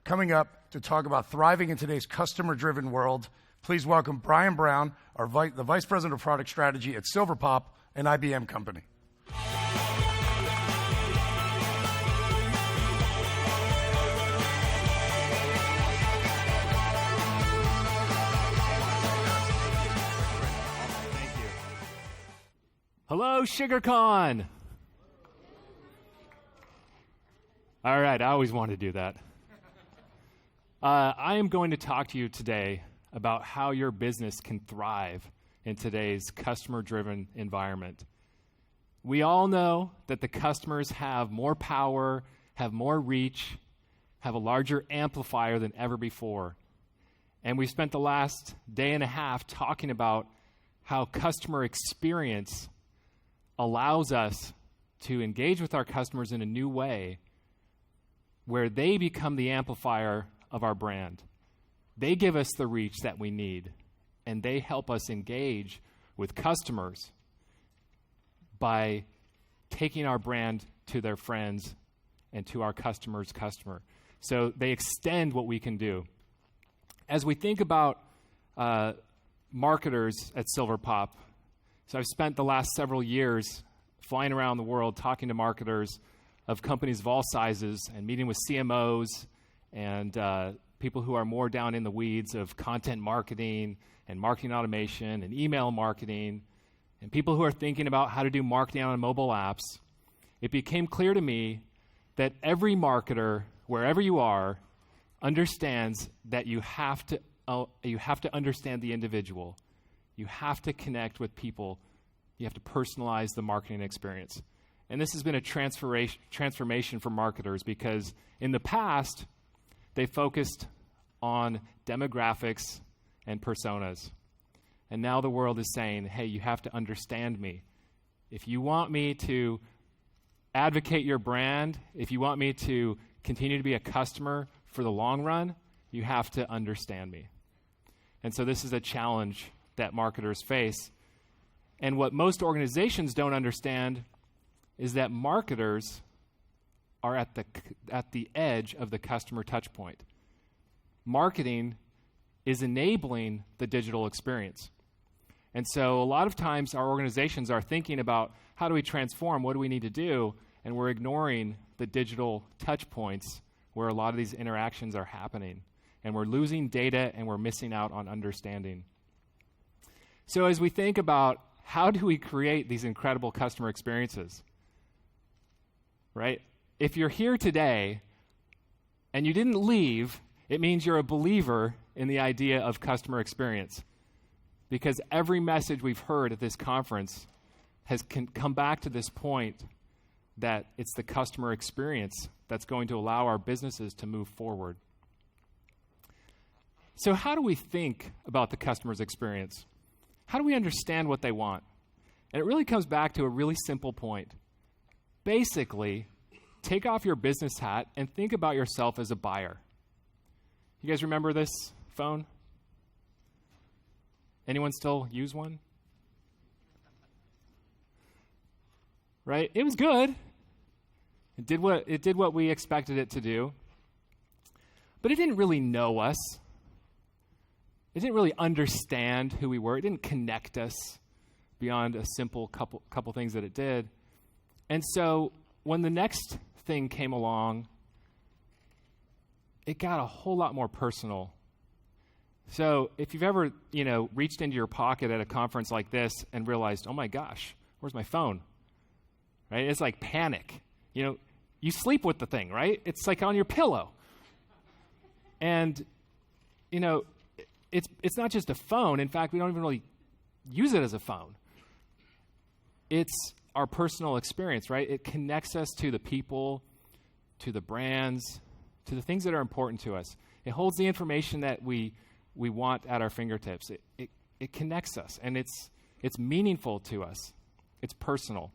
Coming up to talk about thriving in today's customer-driven world, please welcome Bryan Brown, the Vice President of Product Strategy at Silverpop, an IBM company. Hello, SugarCon. All right, I always wanted to do that. I am going to talk to you today about how your business can thrive in today's customer-driven environment. We all know that the customers have more power, have more reach, have a larger amplifier than ever before. And we spent the last day and a half talking about how customer experience allows us to engage with our customers in a new way where they become the amplifier of our brand. They give us the reach that we need, and they help us engage with customers by taking our brand to their friends and to our customer's customer. So they extend what we can do. As we think about marketers at Silverpop, so I've spent the last several years flying around the world talking to marketers of companies of all sizes and meeting with CMOs and people who are more down in the weeds of content marketing and marketing automation and email marketing and people who are thinking about how to do marketing on mobile apps. It became clear to me that every marketer, wherever you are, understands that you have to understand the individual. You have to connect with people. You have to personalize the marketing experience. And this has been a transformation for marketers because in the past, they focused on demographics and personas. And now the world is saying, hey, you have to understand me. If you want me to advocate your brand, if you want me to continue to be a customer for the long run, you have to understand me. And so this is a challenge that marketers face. And what most organizations don't understand is that marketers are at the edge of the customer touch point. Marketing is enabling the digital experience. And so a lot of times our organizations are thinking about how do we transform, what do we need to do, and we're ignoring the digital touch points where a lot of these interactions are happening. And we're losing data and we're missing out on understanding. So as we think about how do we create these incredible customer experiences, right? If you're here today and you didn't leave, it means you're a believer in the idea of customer experience. Because every message we've heard at this conference has come back to this point that it's the customer experience that's going to allow our businesses to move forward. So how do we think about the customer's experience? How do we understand what they want? And it really comes back to a really simple point. Basically, take off your business hat and think about yourself as a buyer. You guys remember this phone? Anyone still use one? Right? It was good. It did what we expected it to do. But it didn't really know us. It didn't really understand who we were. It didn't connect us beyond a simple couple things that it did. And so when the next thing came along, it got a whole lot more personal. So if you've ever, reached into your pocket at a conference like this and realized, oh my gosh, where's my phone? Right? It's like panic. You sleep with the thing, right? It's like on your pillow. And, it's not just a phone. In fact, we don't even really use it as a phone. It's our personal experience, right? It connects us to the people, to the brands, to the things that are important to us. It holds the information that we want at our fingertips. It connects us, and it's meaningful to us. It's personal.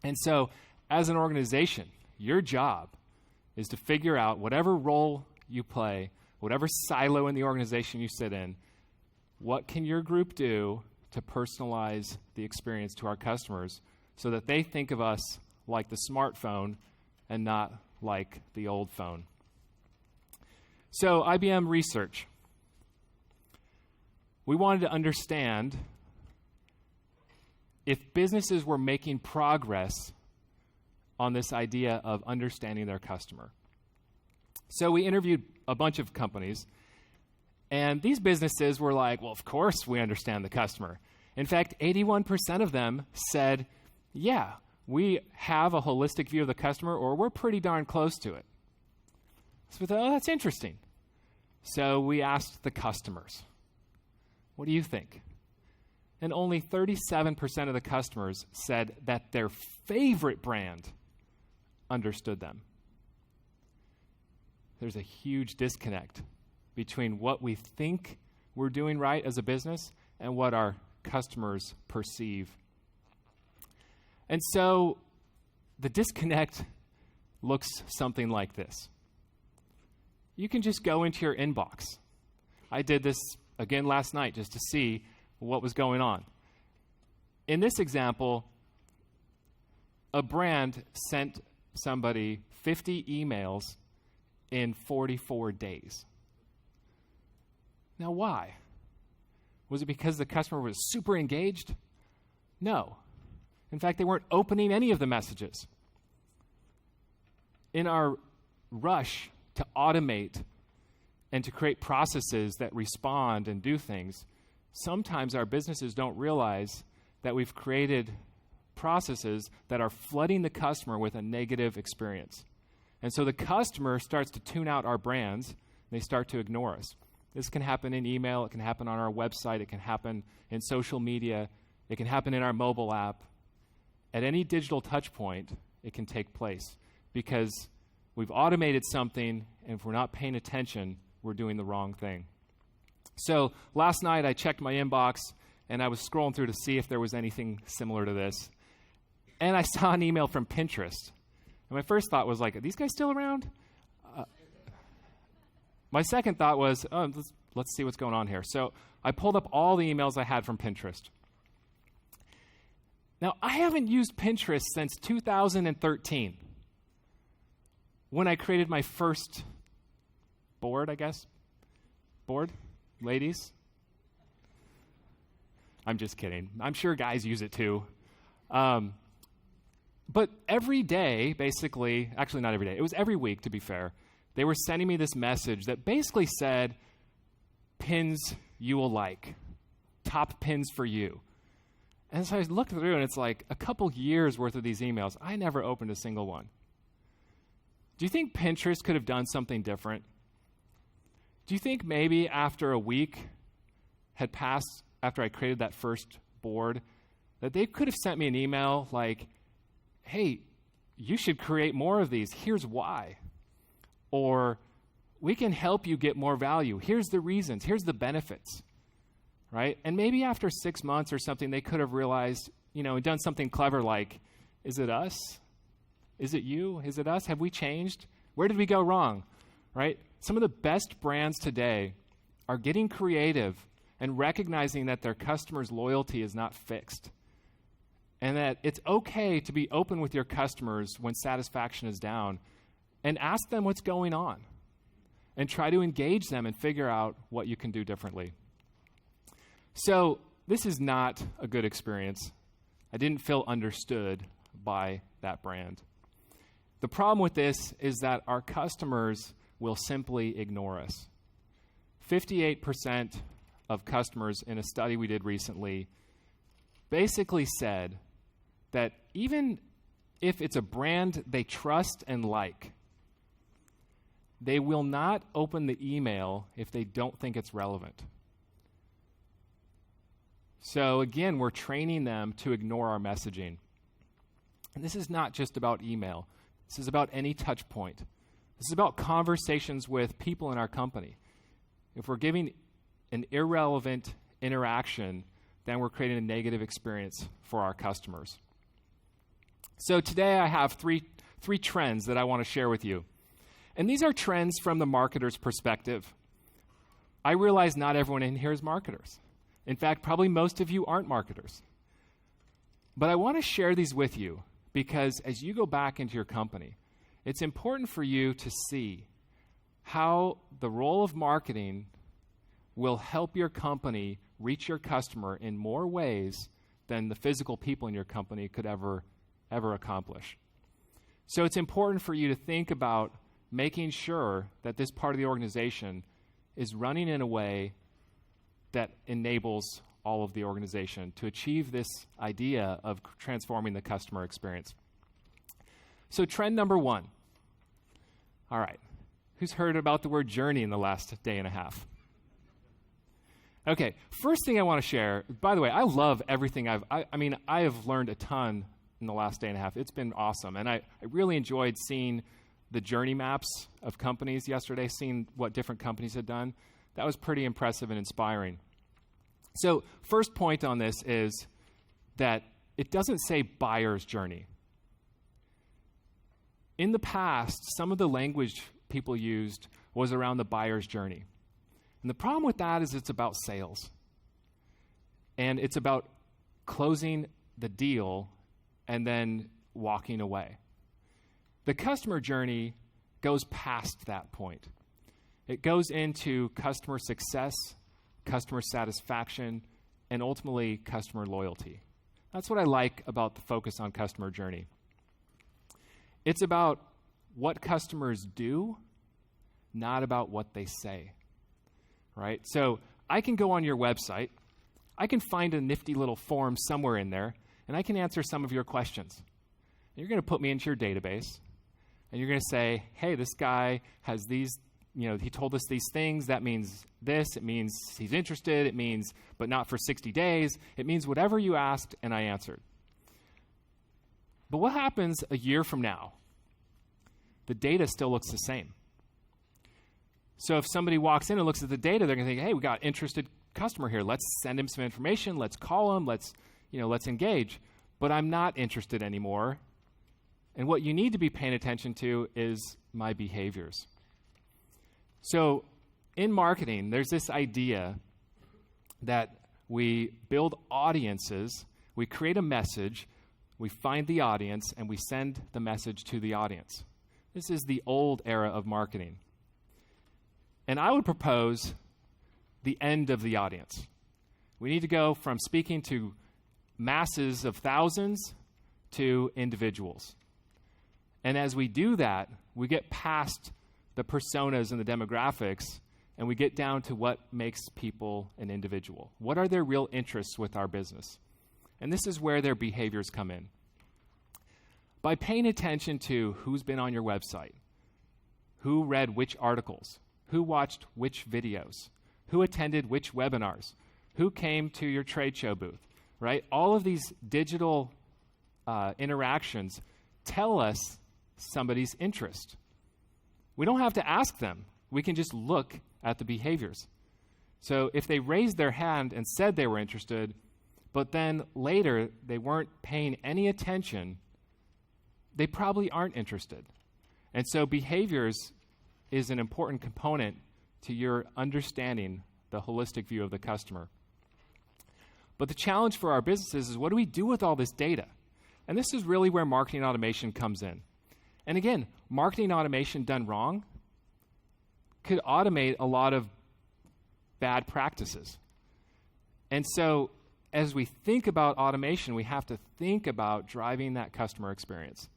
And so, as an organization, your job is to figure out whatever role you play, whatever silo in the organization you sit in, what can your group do to personalize the experience to our customers so that they think of us like the smartphone and not like the old phone. So IBM research. We wanted to understand if businesses were making progress on this idea of understanding their customer. So we interviewed a bunch of companies, and these businesses were like, well, of course we understand the customer. In fact, 81% of them said, yeah, we have a holistic view of the customer, or we're pretty darn close to it. So we thought, oh, that's interesting. So we asked the customers, what do you think? And only 37% of the customers said that their favorite brand understood them. There's a huge disconnect between what we think we're doing right as a business and what our customers perceive. And so the disconnect looks something like this. You can just go into your inbox. I did this again last night just to see what was going on. In this example, a brand sent somebody 50 emails in 44 days. Now, why? Was it because the customer was super engaged? No. In fact, they weren't opening any of the messages. In our rush to automate and to create processes that respond and do things, sometimes our businesses don't realize that we've created processes that are flooding the customer with a negative experience. And so the customer starts to tune out our brands, and they start to ignore us. This can happen in email, it can happen on our website, it can happen in social media, it can happen in our mobile app. At any digital touch point, it can take place because we've automated something, and if we're not paying attention, we're doing the wrong thing. So last night I checked my inbox, and I was scrolling through to see if there was anything similar to this. And I saw an email from Pinterest. And my first thought was like, are these guys still around? My second thought was, oh, let's see what's going on here. So I pulled up all the emails I had from Pinterest. Now, I haven't used Pinterest since 2013, when I created my first board, I guess. Board? Ladies? I'm just kidding. I'm sure guys use it too. But every day, basically, actually not every day, it was every week to be fair, they were sending me this message that basically said, pins you will like, top pins for you. And so I looked through, and it's like a couple years worth of these emails. I never opened a single one. Do you think Pinterest could have done something different? Do you think maybe after a week had passed after I created that first board, that they could have sent me an email like, hey, you should create more of these. Here's why. Or we can help you get more value. Here's the reasons. Here's the benefits. Right? And maybe after 6 months or something, they could have realized, and done something clever like, is it us? Is it you? Is it us? Have we changed? Where did we go wrong? Right? Some of the best brands today are getting creative and recognizing that their customers' loyalty is not fixed. And that it's okay to be open with your customers when satisfaction is down and ask them what's going on and try to engage them and figure out what you can do differently. So this is not a good experience. I didn't feel understood by that brand. The problem with this is that our customers will simply ignore us. 58% of customers in a study we did recently basically said that even if it's a brand they trust and like, they will not open the email if they don't think it's relevant. So again, we're training them to ignore our messaging. And this is not just about email. This is about any touch point. This is about conversations with people in our company. If we're giving an irrelevant interaction, then we're creating a negative experience for our customers. So today I have three trends that I want to share with you. And these are trends from the marketer's perspective. I realize not everyone in here is marketers. In fact, probably most of you aren't marketers. But I want to share these with you because as you go back into your company, it's important for you to see how the role of marketing will help your company reach your customer in more ways than the physical people in your company could ever accomplish. So it's important for you to think about making sure that this part of the organization is running in a way that enables all of the organization to achieve this idea of transforming the customer experience. So trend number 1. All right. Who's heard about the word journey in the last day and a half? Okay, first thing I want to share, by the way, I love everything I have learned a ton in the last day and a half. It's been awesome. And I really enjoyed seeing the journey maps of companies yesterday, seeing what different companies had done. That was pretty impressive and inspiring. So first point on this is that it doesn't say buyer's journey. In the past, some of the language people used was around the buyer's journey. And the problem with that is it's about sales. And it's about closing the deal and then walking away. The customer journey goes past that point. It goes into customer success, customer satisfaction, and ultimately customer loyalty. That's what I like about the focus on customer journey. It's about what customers do, not about what they say, right? So I can go on your website, I can find a nifty little form somewhere in there, and I can answer some of your questions. And you're going to put me into your database, and you're going to say, hey, this guy has these, he told us these things, that means this, it means he's interested, it means, but not for 60 days, it means whatever you asked and I answered. But what happens a year from now? The data still looks the same. So if somebody walks in and looks at the data, they're going to think, hey, we got an interested customer here. Let's send him some information. Let's call him. Let's engage. But I'm not interested anymore. And what you need to be paying attention to is my behaviors. So in marketing, there's this idea that we build audiences, we create a message, we find the audience, and we send the message to the audience. This is the old era of marketing. And I would propose the end of the audience. We need to go from speaking to masses of thousands to individuals. And as we do that, we get past the personas and the demographics, and we get down to what makes people an individual. What are their real interests with our business? And this is where their behaviors come in. By paying attention to who's been on your website, who read which articles, who watched which videos, who attended which webinars, who came to your trade show booth, right? All of these digital interactions tell us somebody's interest. We don't have to ask them. We can just look at the behaviors. So if they raised their hand and said they were interested, but then later they weren't paying any attention, they probably aren't interested. And so behaviors is an important component to your understanding the holistic view of the customer. But the challenge for our businesses is, what do we do with all this data? And this is really where marketing automation comes in. And again, marketing automation done wrong could automate a lot of bad practices. And so as we think about automation, we have to think about driving that customer experience.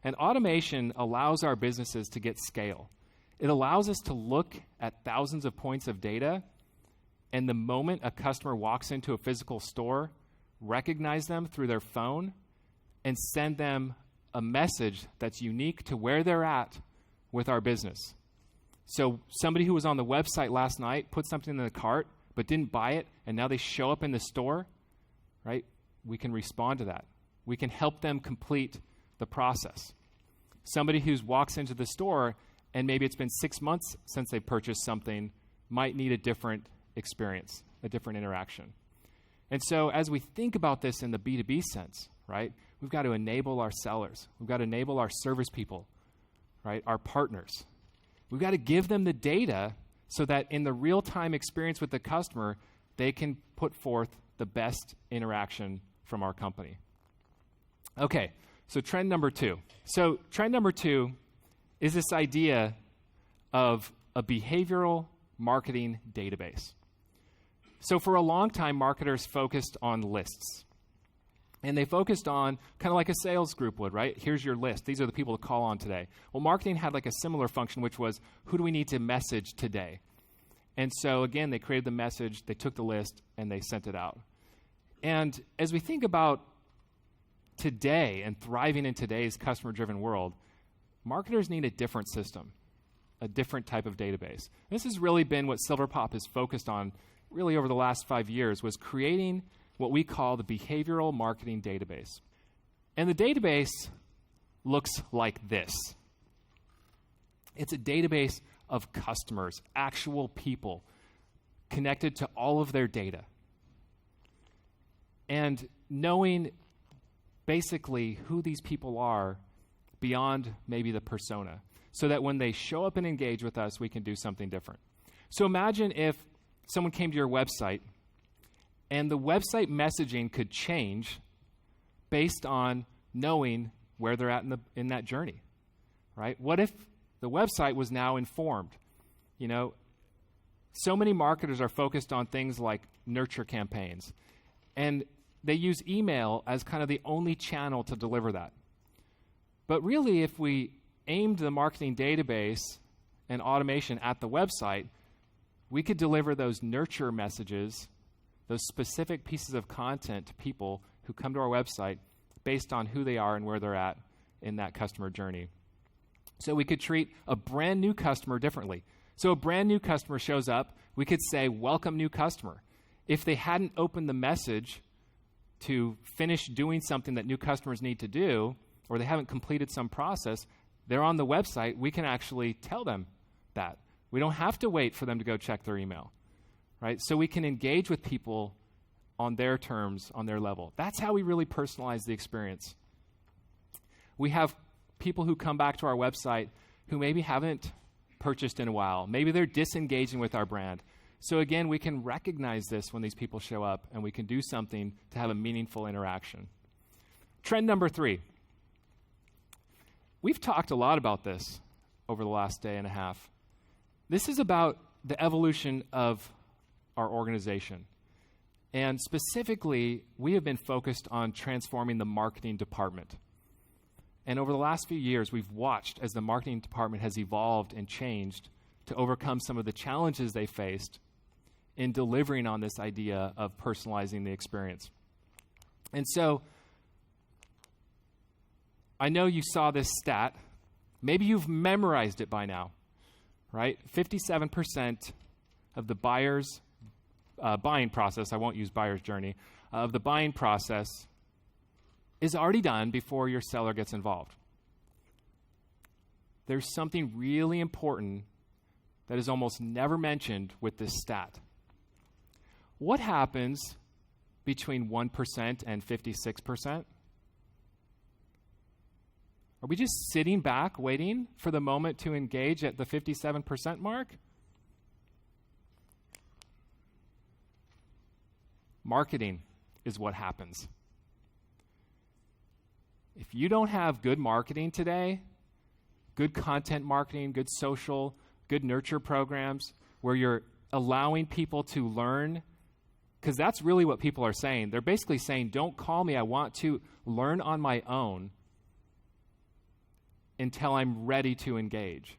And automation allows our businesses to get scale. It allows us to look at thousands of points of data, and the moment a customer walks into a physical store, recognize them through their phone and send them a message that's unique to where they're at with our business. So somebody who was on the website last night put something in the cart but didn't buy it, and now they show up in the store, right? We can respond to that. We can help them complete the process. Somebody who walks into the store and maybe it's been 6 months since they purchased something might need a different experience, a different interaction. And so as we think about this in the B2B sense, right, we've got to enable our sellers. We've got to enable our service people, right, our partners. We've got to give them the data so that in the real-time experience with the customer, they can put forth the best interaction from our company. Okay, so trend number 2. So trend number 2 is this idea of a behavioral marketing database. So for a long time, marketers focused on lists. And they focused on kind of like a sales group would, right? Here's your list. These are the people to call on today. Well, marketing had like a similar function, which was, who do we need to message today? And so, again, they created the message, they took the list, and they sent it out. And as we think about today and thriving in today's customer-driven world, marketers need a different system, a different type of database. This has really been what SilverPop has focused on really over the last 5 years, was creating what we call the behavioral marketing database. And the database looks like this. It's a database of customers, actual people, connected to all of their data. And knowing basically who these people are beyond maybe the persona, so that when they show up and engage with us, we can do something different. So imagine if someone came to your website and the website messaging could change based on knowing where they're at in that journey, right? What if the website was now informed? You know, so many marketers are focused on things like nurture campaigns, and they use email as kind of the only channel to deliver that. But really, if we aimed the marketing database and automation at the website, we could deliver those nurture messages, those specific pieces of content to people who come to our website based on who they are and where they're at in that customer journey. So we could treat a brand new customer differently. So a brand new customer shows up, we could say, welcome new customer. If they hadn't opened the message to finish doing something that new customers need to do, or they haven't completed some process, they're on the website, we can actually tell them that. We don't have to wait for them to go check their email, right? So we can engage with people on their terms, on their level. That's how we really personalize the experience. We have people who come back to our website who maybe haven't purchased in a while. Maybe they're disengaging with our brand. So again, we can recognize this when these people show up, and we can do something to have a meaningful interaction. Trend number 3. We've talked a lot about this over the last day and a half. This is about the evolution of our organization. And specifically, we have been focused on transforming the marketing department. And over the last few years, we've watched as the marketing department has evolved and changed to overcome some of the challenges they faced in delivering on this idea of personalizing the experience. And so, I know you saw this stat. Maybe you've memorized it by now, right? 57% of the buyer's buying process, I won't use buyer's journey, of the buying process is already done before your seller gets involved. There's something really important that is almost never mentioned with this stat. What happens between 1% and 56%? Are we just sitting back waiting for the moment to engage at the 57% mark? Marketing is what happens. If you don't have good marketing today, good content marketing, good social, good nurture programs, where you're allowing people to learn, because that's really what people are saying. They're basically saying, don't call me, I want to learn on my own until I'm ready to engage.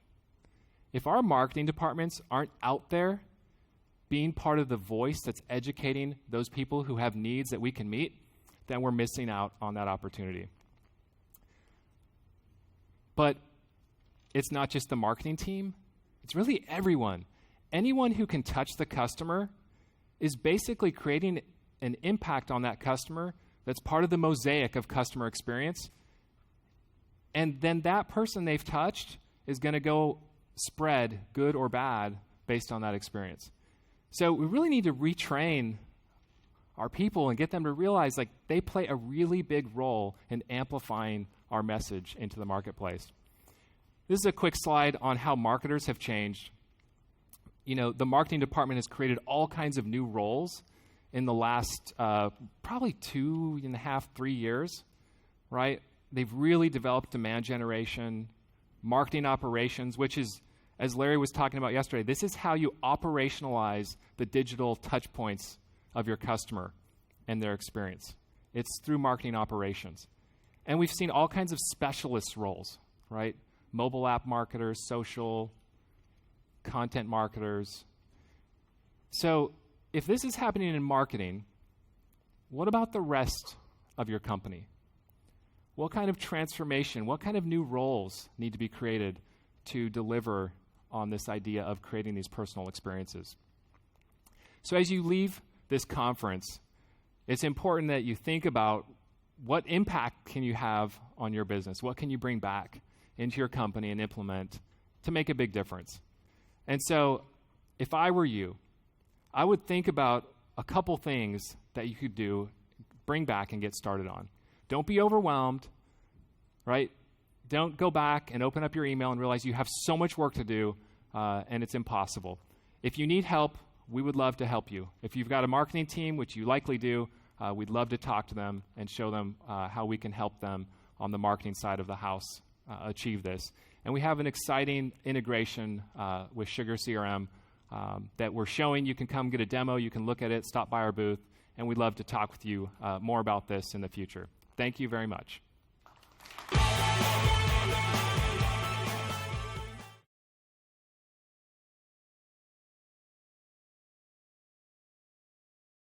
If our marketing departments aren't out there being part of the voice that's educating those people who have needs that we can meet, then we're missing out on that opportunity. But it's not just the marketing team, it's really everyone. Anyone who can touch the customer is basically creating an impact on that customer that's part of the mosaic of customer experience. And then that person they've touched is going to go spread, good or bad, based on that experience. So we really need to retrain our people and get them to realize like they play a really big role in amplifying our message into the marketplace. This is a quick slide on how marketers have changed. You know, the marketing department has created all kinds of new roles in the last probably 2.5, 3 years, right? They've really developed demand generation, marketing operations, which is as Larry was talking about yesterday, this is how you operationalize the digital touch points of your customer and their experience. It's through marketing operations. And we've seen all kinds of specialist roles, right? Mobile app marketers, social, content marketers. So if this is happening in marketing, what about the rest of your company? What kind of transformation, what kind of new roles need to be created to deliver on this idea of creating these personal experiences? So as you leave this conference, it's important that you think about what impact can you have on your business? What can you bring back into your company and implement to make a big difference? And so if I were you, I would think about a couple things that you could do, bring back and get started on. Don't be overwhelmed, right? Don't go back and open up your email and realize you have so much work to do and it's impossible. If you need help, we would love to help you. If you've got a marketing team, which you likely do, we'd love to talk to them and show them how we can help them on the marketing side of the house achieve this. And we have an exciting integration with Sugar CRM that we're showing. You can come get a demo, you can look at it, stop by our booth, and we'd love to talk with you more about this in the future. Thank you very much.